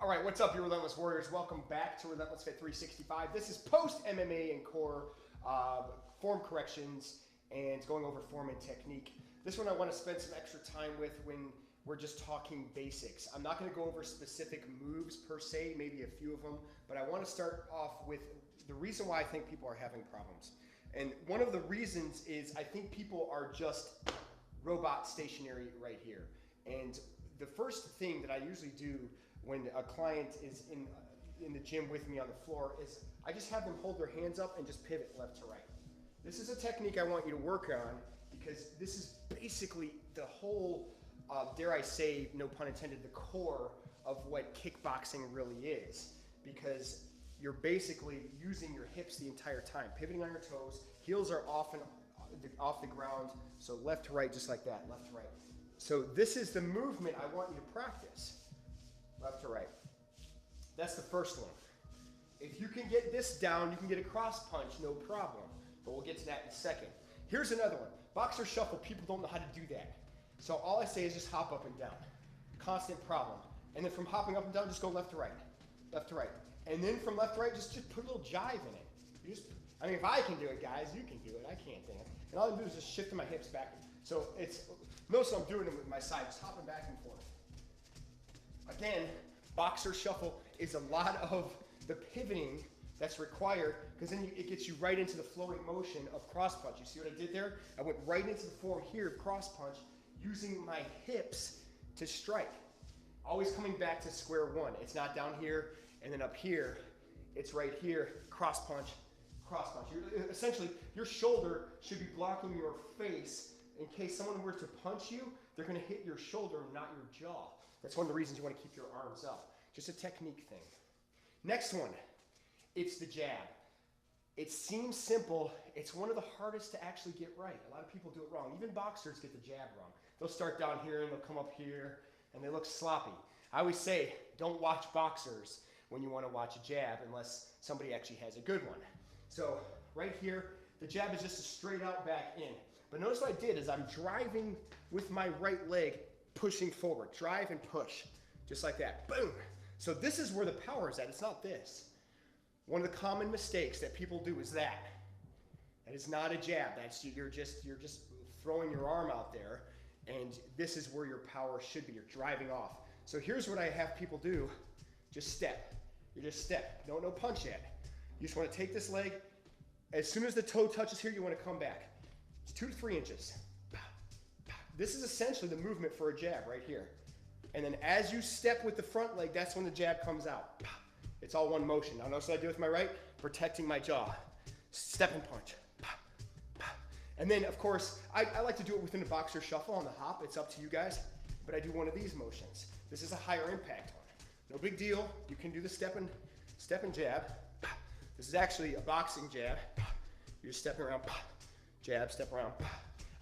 All right, what's up, you Relentless Warriors? Welcome back to Relentless Fit 365. This is post MMA and core form corrections and going over form and technique. This one I want to spend some extra time with when we're just talking basics. I'm not going to go over specific moves per se, maybe a few of them, but I want to start off with the reason why I think people are having problems. And one of the reasons is I think people are just robot stationary right here. And the first thing that I usually do when a client is in the gym with me on the floor is I just have them hold their hands up and just pivot left to right. This is a technique I want you to work on because this is basically the whole, dare I say, no pun intended, the core of what kickboxing really is, because you're basically using your hips the entire time, pivoting on your toes, heels are off the ground, so left to right, just like that, left to right. So this is the movement I want you to practice. Left to right. That's the first one. If you can get this down, you can get a cross punch, no problem. But we'll get to that in a second. Here's another one. Boxer shuffle, people don't know how to do that. So all I say is just hop up and down. Constant problem. And then from hopping up and down, just go left to right. Left to right. And then from left to right, just put a little jive in it. I mean, if I can do it, guys, you can do it. I can't do it. And all I do is just shift my hips back. So notice I'm doing it with my side, just hopping back and forth. Again, boxer shuffle is a lot of the pivoting that's required, because then it gets you right into the flowing motion of cross punch. You see what I did there? I went right into the form here of cross punch, using my hips to strike. Always coming back to square one. It's not down here and then up here. It's right here, cross punch, cross punch. Essentially, your shoulder should be blocking your face. In case someone were to punch you, they're going to hit your shoulder, not your jaw. That's one of the reasons you want to keep your arms up. Just a technique thing. Next one, it's the jab. It seems simple. It's one of the hardest to actually get right. A lot of people do it wrong. Even boxers get the jab wrong. They'll start down here and they'll come up here and they look sloppy. I always say, don't watch boxers when you want to watch a jab unless somebody actually has a good one. So right here, the jab is just a straight out back in. But notice what I did is I'm driving with my right leg, pushing forward. Drive and push, just like that. Boom. So this is where the power is at. It's not this. One of the common mistakes that people do is that. That is not a jab. That's you're just throwing your arm out there, and this is where your power should be. You're driving off. So here's what I have people do. Just step. You just step. No punch yet. You just want to take this leg. As soon as the toe touches here, you want to come back. It's 2 to 3 inches. This is essentially the movement for a jab right here. And then as you step with the front leg, that's when the jab comes out. It's all one motion. Now notice what I do with my right, protecting my jaw. Step and punch. And then of course, I like to do it within a boxer shuffle on the hop. It's up to you guys, but I do one of these motions. This is a higher impact one. No big deal. You can do the step and jab. This is actually a boxing jab. You're just stepping around, jab, step around.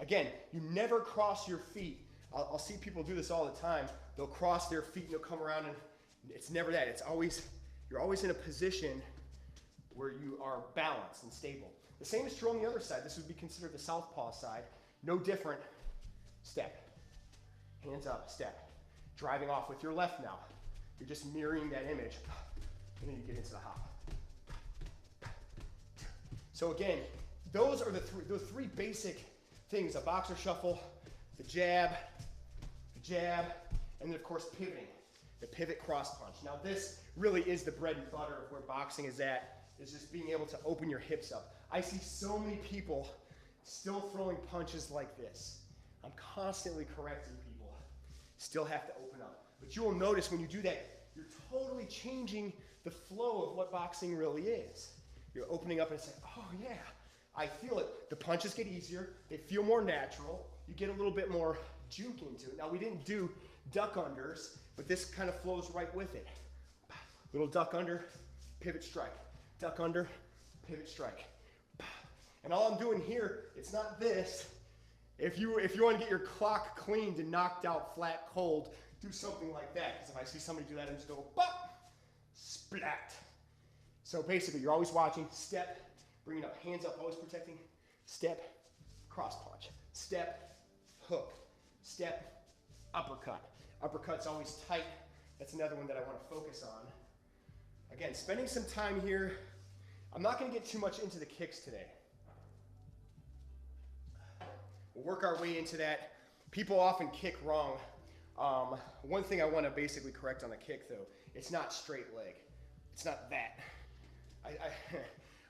Again, you never cross your feet. I'll see people do this all the time. They'll cross their feet and they'll come around, and it's never that. It's always, you're always in a position where you are balanced and stable. The same is true on the other side. This would be considered the southpaw side. No different. Step. Hands up, step. Driving off with your left now. You're just mirroring that image. And then you get into the hop. So again, those are those three basic things: a boxer shuffle, the jab, and then of course pivoting, the pivot cross punch. Now this really is the bread and butter of where boxing is at, is just being able to open your hips up. I see so many people still throwing punches like this. I'm constantly correcting people. Still have to open up. But you will notice when you do that, you're totally changing the flow of what boxing really is. You're opening up and saying, oh yeah, I feel it. The punches get easier. They feel more natural. You get a little bit more juke into it. Now, we didn't do duck unders, but this kind of flows right with it. Little duck under, pivot strike. Duck under, pivot strike. And all I'm doing here, it's not this. If you want to get your clock cleaned and knocked out flat cold, do something like that. Because if I see somebody do that, I just go, bop, splat. So basically, you're always watching, step, bringing up, hands up, always protecting, step, cross punch, step, hook, step, uppercut. Uppercut's always tight, That's another one that I want to focus on. Again, spending some time here. I'm not going to get too much into the kicks today. We'll work our way into that. People often kick wrong. One thing I want to basically correct on the kick, though, it's not straight leg. It's not that.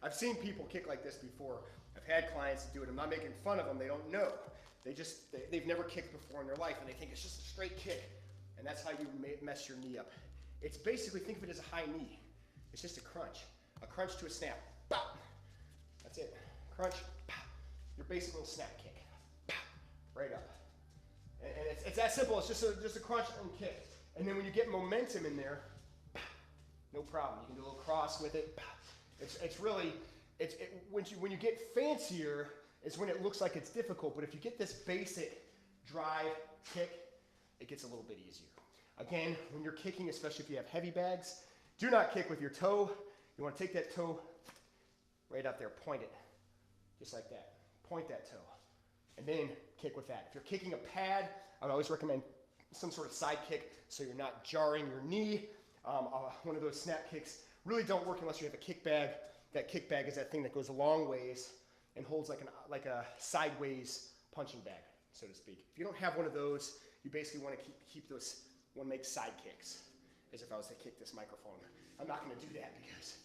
I've seen people kick like this before. I've had clients that do it. I'm not making fun of them. They don't know. They've never kicked before in their life, and they think it's just a straight kick, and that's how you mess your knee up. It's basically, think of it as a high knee. It's just a crunch to a snap. Bop. That's it. Crunch. Pop. Your basic little snap kick. Pop. Right up. And it's that simple. It's just a crunch and kick. And then when you get momentum in there, pop, no problem. You can do a little cross with it. Pop. It's really when you get fancier is when it looks like it's difficult. But if you get this basic drive kick, it gets a little bit easier. Again, when you're kicking, especially if you have heavy bags, do not kick with your toe. You want to take that toe right out there, point it, just like that. Point that toe, and then kick with that. If you're kicking a pad, I would always recommend some sort of side kick so you're not jarring your knee. One of those snap kicks really don't work unless you have a kick bag. That kick bag is that thing that goes a long ways and holds like a sideways punching bag, so to speak. If you don't have one of those, you basically want to keep those, want to make side kicks, as if I was to kick this microphone. I'm not going to do that because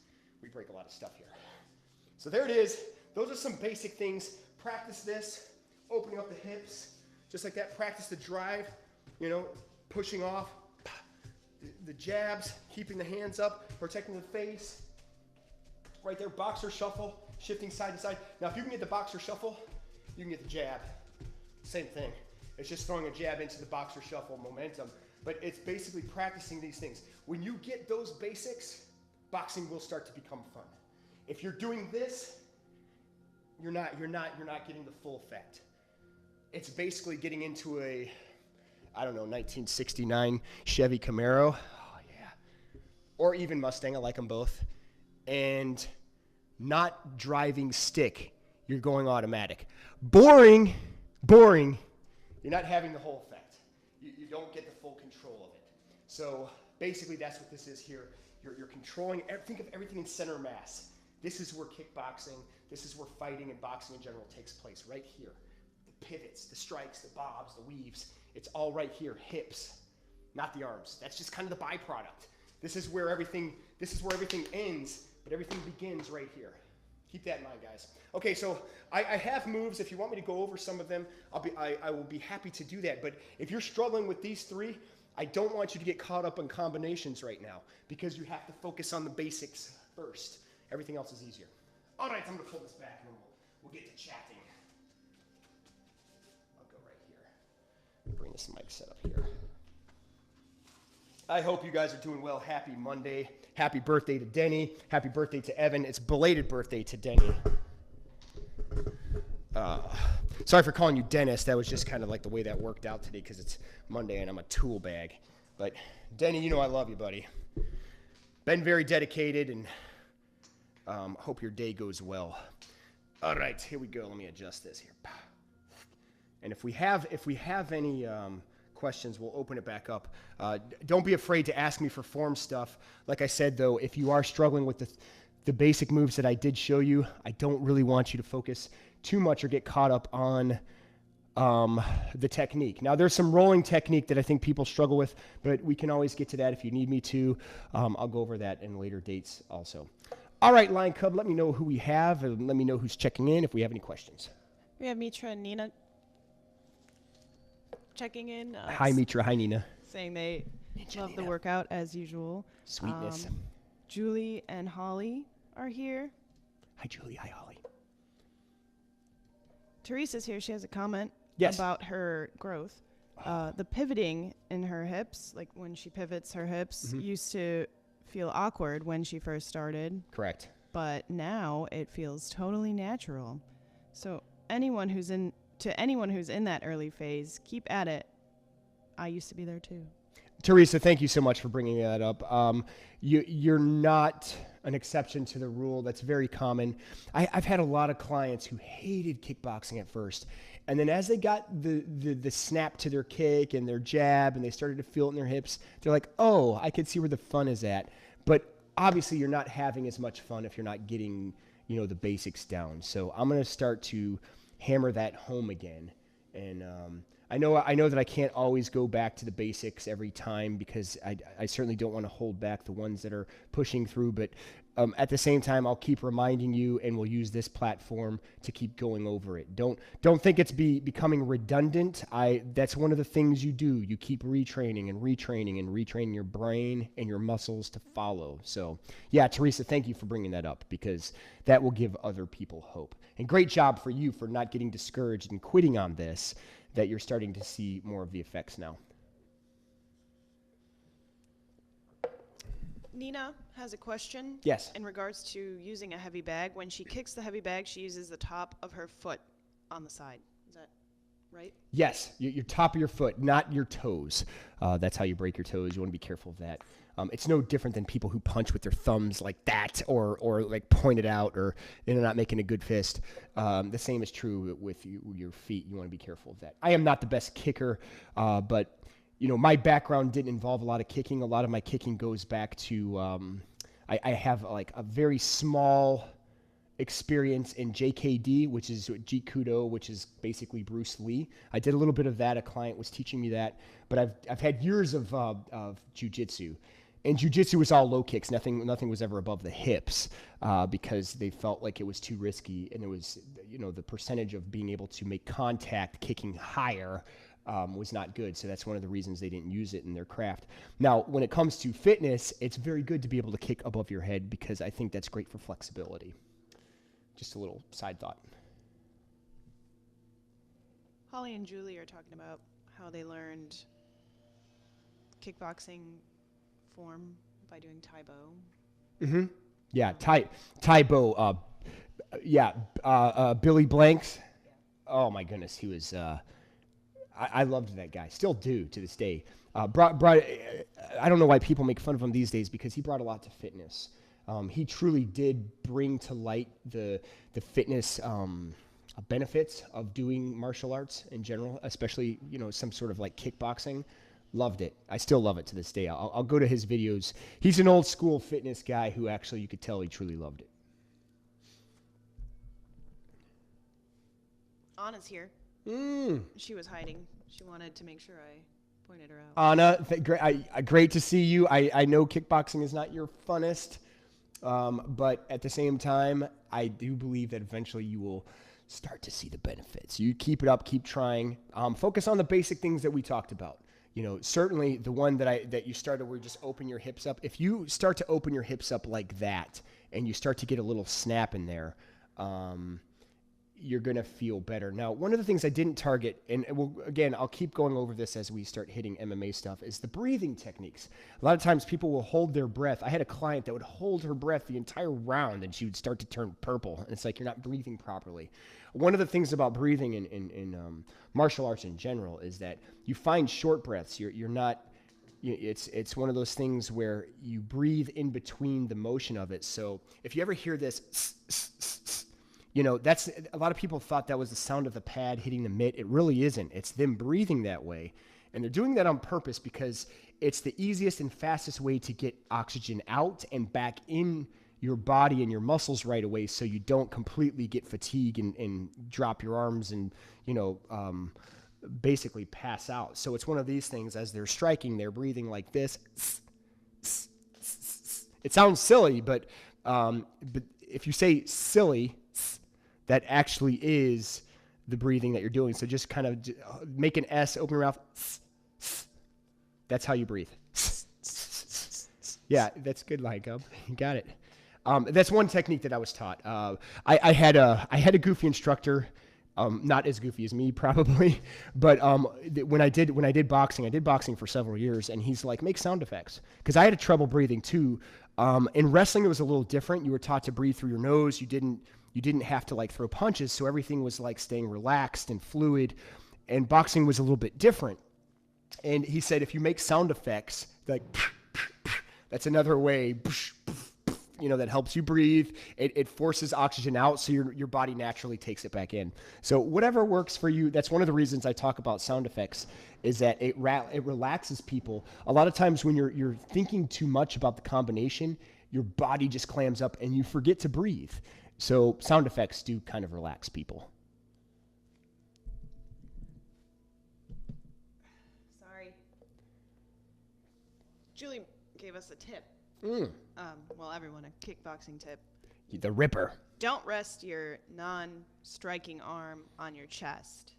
we break a lot of stuff here. So there it is. Those are some basic things. Practice this, opening up the hips, just like that. Practice the drive, pushing off, the jabs, keeping the hands up, protecting the face. Right there, boxer shuffle, shifting side to side. Now, if you can get the boxer shuffle, you can get the jab. Same thing. It's just throwing a jab into the boxer shuffle momentum. But it's basically practicing these things. When you get those basics, boxing will start to become fun. If you're doing this, you're not getting the full effect. It's basically getting into a, 1969 Chevy Camaro. Oh yeah. Or even Mustang, I like them both. And not driving stick, you're going automatic. Boring. You're not having the whole effect. You don't get the full control of it. So basically that's what this is here. You're controlling, think of everything in center mass. This is where kickboxing, this is where fighting and boxing in general takes place, right here. The pivots, the strikes, the bobs, the weaves, it's all right here. Hips, not the arms. That's just kind of the byproduct. This is where everything ends, but everything begins right here. Keep that in mind, guys. Okay, so I have moves. If you want me to go over some of them, I will be happy to do that. But if you're struggling with these three, I don't want you to get caught up in combinations right now because you have to focus on the basics first. Everything else is easier. All right, I'm going to pull this back and we'll get to chatting. I'll go right here. Bring this mic set up here. I hope you guys are doing well. Happy Monday. Happy birthday to Denny. Happy birthday to Evan. It's belated birthday to Denny. Sorry for calling you Dennis. That was just kind of like the way that worked out today because it's Monday and I'm a tool bag. But Denny, I love you, buddy. Been very dedicated and hope your day goes well. All right, here we go. Let me adjust this here. And if we have any questions, we'll open it back up. Don't be afraid to ask me for form stuff. Like I said, though, if you are struggling with the basic moves that I did show you, I don't really want you to focus too much or get caught up on the technique. Now, there's some rolling technique that I think people struggle with, but we can always get to that if you need me to. I'll go over that in later dates also. All right, Lion Cub, let me know who we have, and let me know who's checking in if we have any questions. We have Mitra and Nina checking in. Hi, Mitra. Hi, Nina. Saying they love the workout as usual. Sweetness. Julie and Holly are here. Hi, Julie. Hi, Holly. Teresa's here. She has a comment Yes. about her growth. The pivoting in her hips, like when she pivots her hips, used to feel awkward when she first started. Correct. But now it feels totally natural. So anyone who's in that early phase, keep at it. I used to be there too. Teresa, thank you so much for bringing that up. You're not an exception to the rule. That's very common. I've had a lot of clients who hated kickboxing at first. And then as they got the snap to their kick and their jab and they started to feel it in their hips, they're like, oh, I can see where the fun is at. But obviously you're not having as much fun if you're not getting, the basics down. So I'm going to start to hammer that home again. And I know that I can't always go back to the basics every time because I certainly don't want to hold back the ones that are pushing through. But at the same time, I'll keep reminding you, and we'll use this platform to keep going over it. Don't think it's becoming redundant. That's one of the things you do. You keep retraining and retraining and retraining your brain and your muscles to follow. So yeah, Teresa, thank you for bringing that up because that will give other people hope. And great job for you for not getting discouraged and quitting on this, that you're starting to see more of the effects now. Nina has a question. Yes. In regards to using a heavy bag. When she kicks the heavy bag, she uses the top of her foot on the side. Is that right? Yes, your top of your foot, not your toes. That's how you break your toes. You want to be careful of that. It's no different than people who punch with their thumbs like that or like point it out or they're not making a good fist. The same is true with your feet. You want to be careful of that. I am not the best kicker, but my background didn't involve a lot of kicking. A lot of my kicking goes back to I have like a very small experience in JKD, which is Jeet Kune, which is basically Bruce Lee. I did a little bit of that. A client was teaching me that, but I've had years of jiu-jitsu. And jiu-jitsu was all low kicks. Nothing was ever above the hips because they felt like it was too risky. And it was, the percentage of being able to make contact kicking higher was not good. So that's one of the reasons they didn't use it in their craft. Now, when it comes to fitness, it's very good to be able to kick above your head because I think that's great for flexibility. Just a little side thought. Holly and Julie are talking about how they learned kickboxing form by doing Tai Bo. Mm-hmm. Yeah, Tai Bo. Billy Blanks. Oh my goodness, he was. I loved that guy. Still do to this day. I don't know why people make fun of him these days because he brought a lot to fitness. He truly did bring to light the fitness benefits of doing martial arts in general, especially some sort of like kickboxing. Loved it. I still love it to this day. I'll go to his videos. He's an old school fitness guy who actually you could tell he truly loved it. Anna's here. She was hiding. She wanted to make sure I pointed her out. Anna, great to see you. I know kickboxing is not your funnest, but at the same time, I do believe that eventually you will start to see the benefits. You keep it up, keep trying. Focus on the basic things that we talked about. Certainly the one that you started where you just open your hips up. If you start to open your hips up like that and you start to get a little snap in there, you're going to feel better. Now, one of the things I didn't target, and I'll keep going over this as we start hitting MMA stuff, is the breathing techniques. A lot of times people will hold their breath. I had a client that would hold her breath the entire round and she would start to turn purple. And it's like, you're not breathing properly. One of the things about breathing in martial arts in general is that you find short breaths. You're not, it's one of those things where you breathe in between the motion of it. So if you ever hear this, that's a lot of people thought that was the sound of the pad hitting the mitt. It really isn't. It's them breathing that way. And they're doing that on purpose because it's the easiest and fastest way to get oxygen out and back in your body and your muscles right away so you don't completely get fatigued and drop your arms and, basically pass out. So it's one of these things as they're striking, they're breathing like this. It sounds silly, but if you say silly, that actually is the breathing that you're doing. So just kind of make an S, open your mouth. That's how you breathe. Yeah, that's good, like you got it. That's one technique that I was taught. I had a goofy instructor, not as goofy as me probably, but when I did boxing, I did boxing for several years, and he's like, make sound effects, because I had trouble breathing too. In wrestling, it was a little different. You were taught to breathe through your nose. You didn't have to like throw punches, so everything was like staying relaxed and fluid. And boxing was a little bit different. And he said, if you make sound effects, like that's another way that helps you breathe. It forces oxygen out, so your body naturally takes it back in. So whatever works for you. That's one of the reasons I talk about sound effects, is that it relaxes people. A lot of times when you're thinking too much about the combination, your body just clams up and you forget to breathe. So sound effects do kind of relax people. Julie gave us a tip. Well, everyone, a kickboxing tip. The Ripper. Don't rest your non-striking arm on your chest.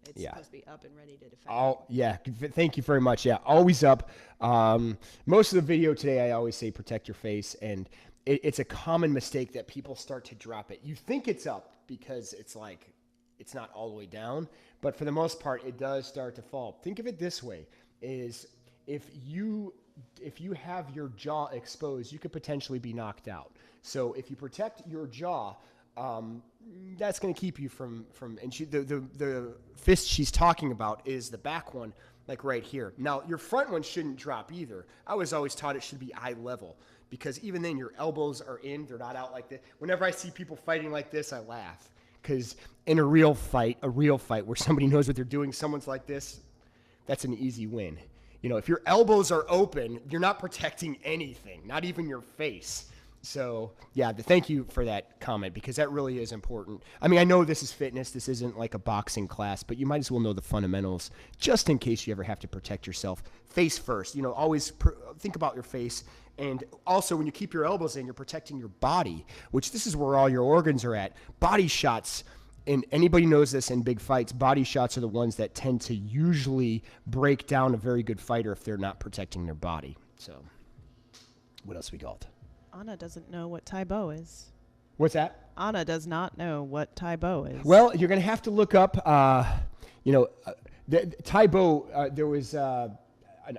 It's supposed to be up and ready to defend. Oh, yeah. Thank you very much. Yeah, always up. Most of the video today, I always say protect your face, and it's a common mistake that people start to drop it. You think it's up because it's not all the way down, but for the most part, it does start to fall. Think of it this way, is if you have your jaw exposed, you could potentially be knocked out. So if you protect your jaw, that's going to keep you from and the fist she's talking about is the back one, like right here. Now, your front one shouldn't drop either. I was always taught it should be eye level, because even then your elbows are in, they're not out like this. Whenever I see people fighting like this, I laugh, because in a real fight where somebody knows what they're doing, someone's like this, that's an easy win. If your elbows are open, you're not protecting anything, not even your face. So, yeah, thank you for that comment, because that really is important. I mean, I know this is fitness. This isn't like a boxing class, but you might as well know the fundamentals just in case you ever have to protect yourself. Face first. Always think about your face. And also, when you keep your elbows in, you're protecting your body, which this is where all your organs are at. Body shots. And anybody knows this in big fights, body shots are the ones that tend to usually break down a very good fighter if they're not protecting their body. So, what else we got? Anna doesn't know what Tai Bo is. What's that? Anna does not know what Tai Bo is. Well, you're going to have to look up, Tai Bo, there was a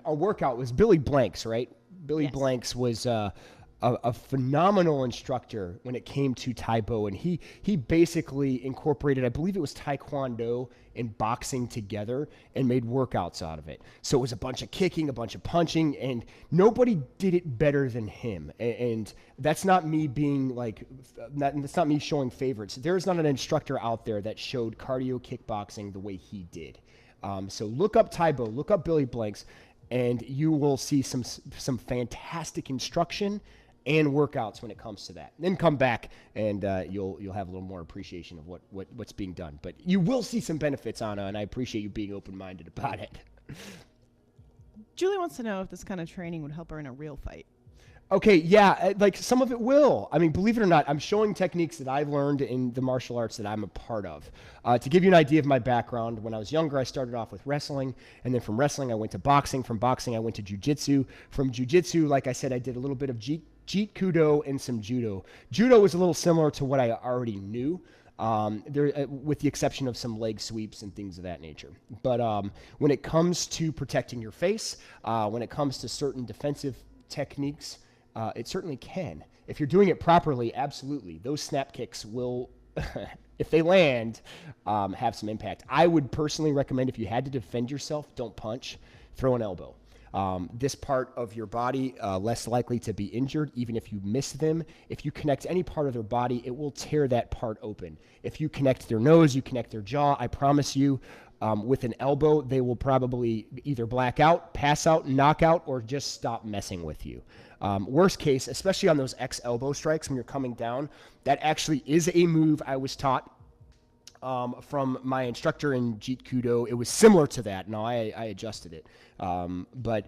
workout. It was Billy Blanks, right? Billy Blanks was a phenomenal instructor when it came to Tai Bo, and he basically incorporated, I believe it was Taekwondo and boxing together, and made workouts out of it. So it was a bunch of kicking, a bunch of punching, and nobody did it better than him. And that's not me being that's not me showing favorites. There's not an instructor out there that showed cardio kickboxing the way he did. So look up Tai Bo, look up Billy Blanks, and you will see some fantastic instruction and workouts when it comes to that. Then come back and you'll have a little more appreciation of what's being done. But you will see some benefits, Anna, and I appreciate you being open-minded about it. Julie wants to know if this kind of training would help her in a real fight. Okay, yeah, some of it will. I mean, believe it or not, I'm showing techniques that I've learned in the martial arts that I'm a part of. To give you an idea of my background, when I was younger, I started off with wrestling, and then from wrestling, I went to boxing. From boxing, I went to jiu-jitsu. From jiu-jitsu, like I said, I did a little bit of Jeet Kudo and some judo. Judo was a little similar to what I already knew, with the exception of some leg sweeps and things of that nature. But when it comes to protecting your face, when it comes to certain defensive techniques, it certainly can. If you're doing it properly, absolutely. Those snap kicks will, if they land, have some impact. I would personally recommend, if you had to defend yourself, don't punch, throw an elbow. This part of your body, less likely to be injured, even if you miss them. If you connect any part of their body, it will tear that part open. If you connect their nose, you connect their jaw, I promise you, with an elbow, they will probably either black out, pass out, knock out, or just stop messing with you. Worst case, especially on those X elbow strikes when you're coming down, that actually is a move I was taught from my instructor in Jeet Kudo. It was similar to that. Now, I adjusted it. But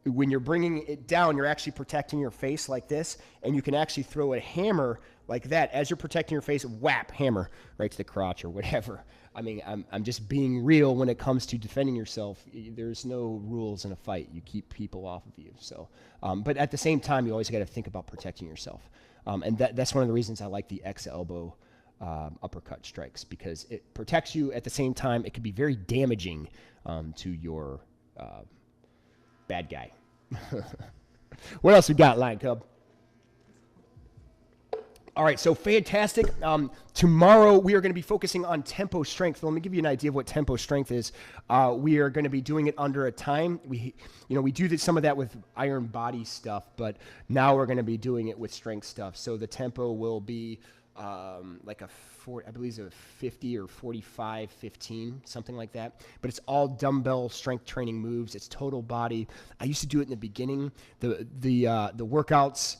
when you're bringing it down, you're actually protecting your face like this, and you can actually throw a hammer like that. As you're protecting your face, whap, hammer right to the crotch or whatever. I mean, I'm just being real when it comes to defending yourself. There's no rules in a fight. You keep people off of you. So, but at the same time, you always got to think about protecting yourself. And that's one of the reasons I like the X elbow uppercut strikes, because it protects you. At the same time, it can be very damaging to your bad guy. What else we got, Lion Cub? All right, so fantastic. Tomorrow we are going to be focusing on tempo strength. Let me give you an idea of what tempo strength is. We are going to be doing it under a time. We do some of that with iron body stuff, but now we're going to be doing it with strength stuff. So the tempo will be like I believe it's a 50 or 45, 15, something like that. But it's all dumbbell strength training moves. It's total body. I used to do it in the beginning. The workouts.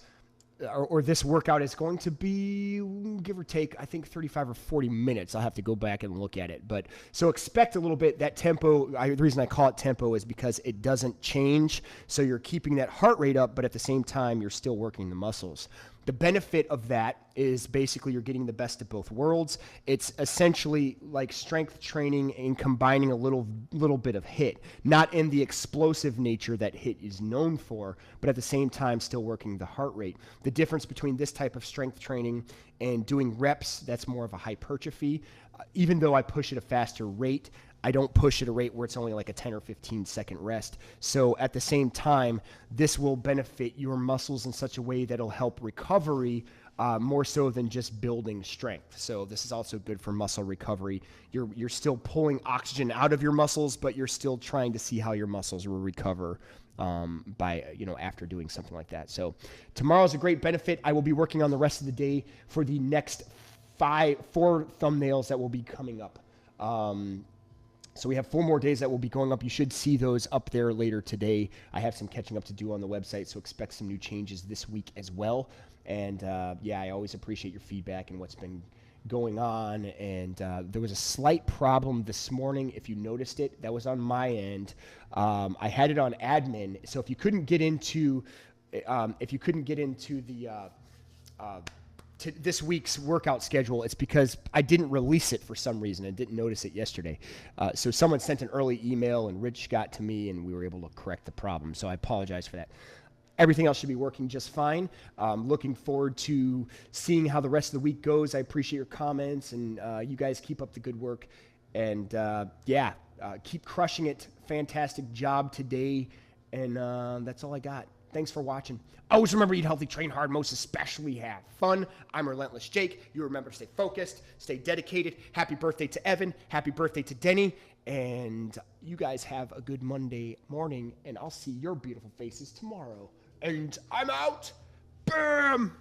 Or this workout is going to be, give or take, I think 35 or 40 minutes. I'll have to go back and look at it. But so expect a little bit. That tempo, the reason I call it tempo is because it doesn't change. So you're keeping that heart rate up, but at the same time, you're still working the muscles. The benefit of that is basically you're getting the best of both worlds. It's essentially like strength training and combining a little bit of HIIT, not in the explosive nature that HIIT is known for, but at the same time still working the heart rate. The difference between this type of strength training and doing reps, that's more of a hypertrophy. Even though I push at a faster rate, I don't push at a rate where it's only like a 10 or 15 second rest. So at the same time, this will benefit your muscles in such a way that it'll help recovery more so than just building strength. So this is also good for muscle recovery. You're still pulling oxygen out of your muscles, but you're still trying to see how your muscles will recover by after doing something like that. So tomorrow's a great benefit. I will be working on the rest of the day for the next 4 thumbnails that will be coming up. So we have 4 more days that will be going up. You should see those up there later today. I have some catching up to do on the website, so expect some new changes this week as well. And I always appreciate your feedback and what's been going on. And there was a slight problem this morning. If you noticed it, that was on my end. I had it on admin. So if you couldn't get into this week's workout schedule, it's because I didn't release it for some reason. I didn't notice it yesterday. So someone sent an early email and Rich got to me and we were able to correct the problem. So I apologize for that. Everything else should be working just fine. Looking forward to seeing how the rest of the week goes. I appreciate your comments and you guys keep up the good work. And keep crushing it. Fantastic job today. And that's all I got. Thanks for watching. Always remember, eat healthy, train hard, most especially have fun. I'm Relentless Jake. You remember to stay focused, stay dedicated. Happy birthday to Evan. Happy birthday to Denny. And you guys have a good Monday morning, and I'll see your beautiful faces tomorrow. And I'm out. Boom.